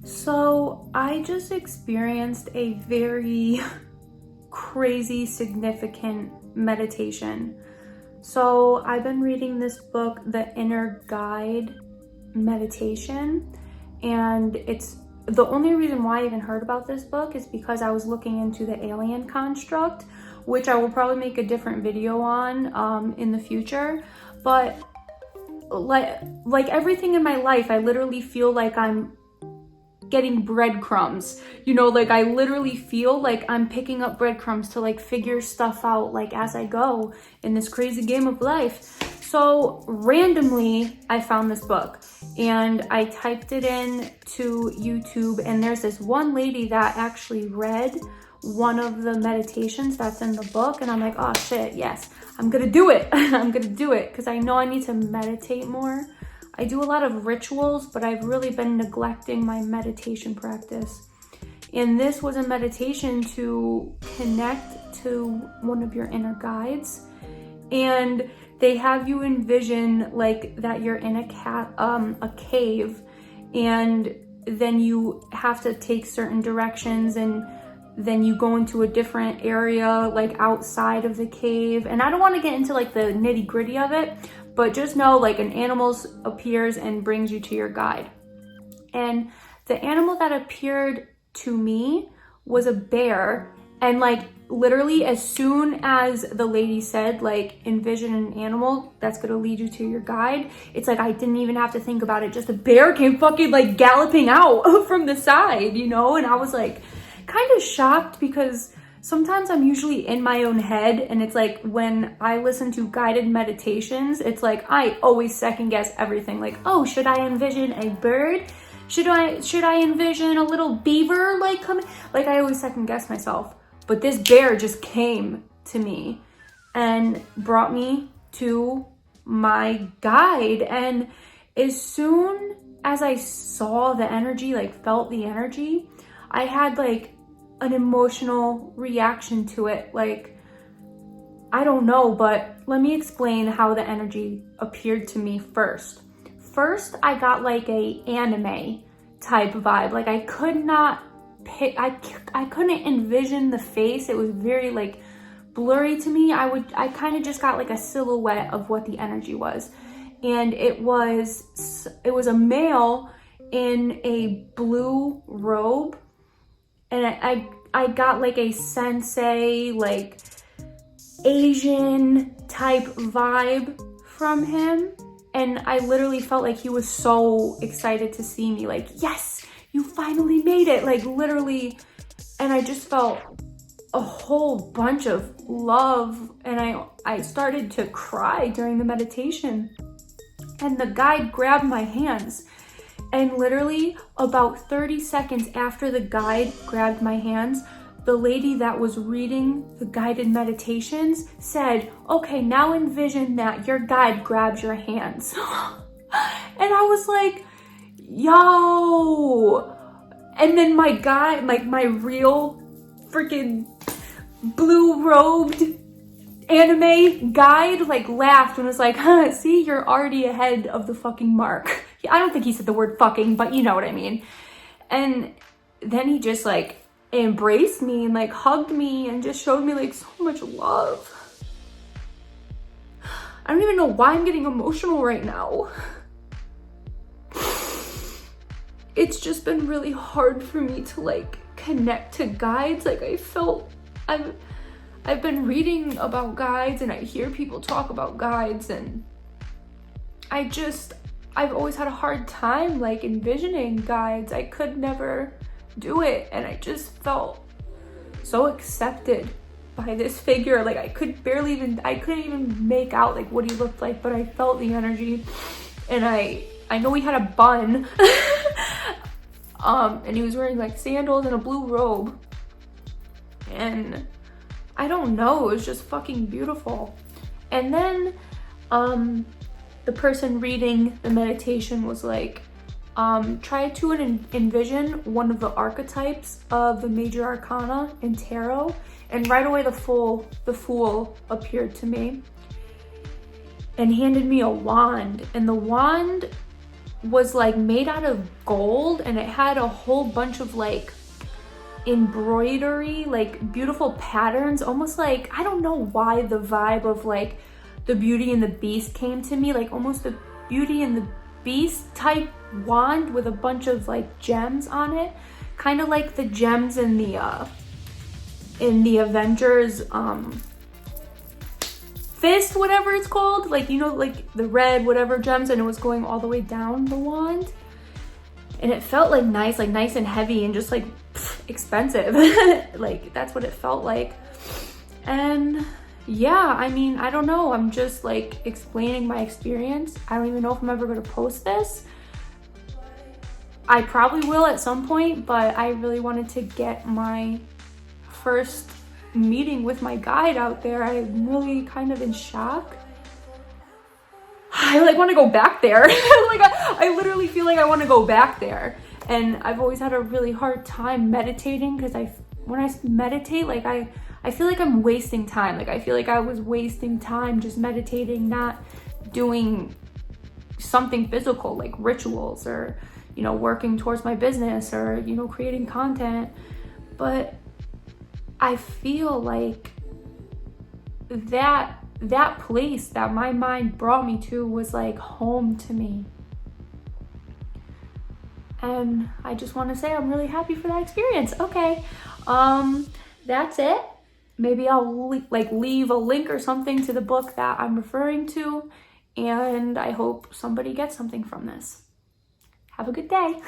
So I just experienced a very crazy, significant meditation. So I've been reading this book, The Inner Guide Meditation, and it's the only reason why I even heard about this book is because I was looking into the alien construct, which I will probably make a different video on in the future. But like everything in my life, I literally feel like I'm getting breadcrumbs, you know, like I literally feel like I'm picking up breadcrumbs to like figure stuff out like as I go in this crazy game of life. So randomly I found this book and I typed it in to YouTube, and there's this one lady that actually read one of the meditations that's in the book, and I'm like, oh shit, yes, I'm gonna do it. I'm gonna do it because I know I need to meditate more. I do a lot of rituals, but I've really been neglecting my meditation practice. And this was a meditation to connect to one of your inner guides. And they have you envision like that you're in a cave, and then you have to take certain directions, and then you go into a different area like outside of the cave. And I don't want to get into like the nitty gritty of it, but just know like an animal appears and brings you to your guide. And the animal that appeared to me was a bear. And like literally as soon as the lady said like envision an animal that's gonna lead you to your guide, it's like I didn't even have to think about it. Just a bear came fucking like galloping out from the side, you know? And I was like kind of shocked because sometimes I'm usually in my own head, and it's like when I listen to guided meditations, it's like I always second guess everything. Like, oh, should I envision a bird? Should I envision a little beaver like coming? Like I always second guess myself. But this bear just came to me and brought me to my guide. And as soon as I saw the energy, like felt the energy, I had like an emotional reaction to it. Like, I don't know, but let me explain how the energy appeared to me first. First, I got like a anime type vibe. Like I could not pick, I couldn't envision the face. It was very like blurry to me. I kind of just got like a silhouette of what the energy was. And it was a male in a blue robe. And I got like a sensei, like Asian type vibe from him. And I literally felt like he was so excited to see me, like, yes, you finally made it, like literally. And I just felt a whole bunch of love, and I started to cry during the meditation. And the guide grabbed my hands, and literally about 30 seconds after the guide grabbed my hands, the lady that was reading the guided meditations said, okay, now envision that your guide grabs your hands. And I was like, yo. And then my guide, like my real freaking blue robed anime guide, like laughed and was like, huh, see, you're already ahead of the fucking mark. I don't think he said the word fucking, but you know what I mean. And then he just like embraced me and like hugged me and just showed me like so much love. I don't even know why I'm getting emotional right now. It's just been really hard for me to like connect to guides. Like I've been reading about guides and I hear people talk about guides, and I've always had a hard time like envisioning guides. I could never do it, and I just felt so accepted by this figure. Like I couldn't even make out like what he looked like, but I felt the energy. And I know he had a bun and he was wearing like sandals and a blue robe, and I don't know, it was just fucking beautiful. And then the person reading the meditation was like, try to envision one of the archetypes of the major arcana in tarot. And right away the fool appeared to me and handed me a wand. And the wand was like made out of gold, and it had a whole bunch of like embroidery, like beautiful patterns, almost like, I don't know why the vibe of like the Beauty and the Beast came to me, like almost the Beauty and the Beast type wand with a bunch of like gems on it, kind of like the gems in the Avengers fist, whatever it's called, like, you know, like the red whatever gems, and it was going all the way down the wand, and it felt like nice and heavy and just like expensive. Like that's what it felt like. And yeah, I mean, I don't know, I'm just like explaining my experience. I don't even know if I'm ever going to post this. I probably will at some point, but I really wanted to get my first meeting with my guide out there. I'm really kind of in shock. I like want to go back there. Like I literally feel like I want to go back there. And I've always had a really hard time meditating, because when I meditate, like I feel like I'm wasting time. Like I feel like I was wasting time just meditating, not doing something physical like rituals, or, you know, working towards my business, or, you know, creating content. But I feel like that place that my mind brought me to was like home to me. And I just want to say I'm really happy for that experience. Okay, that's it. Maybe I'll leave a link or something to the book that I'm referring to, and I hope somebody gets something from this. Have a good day.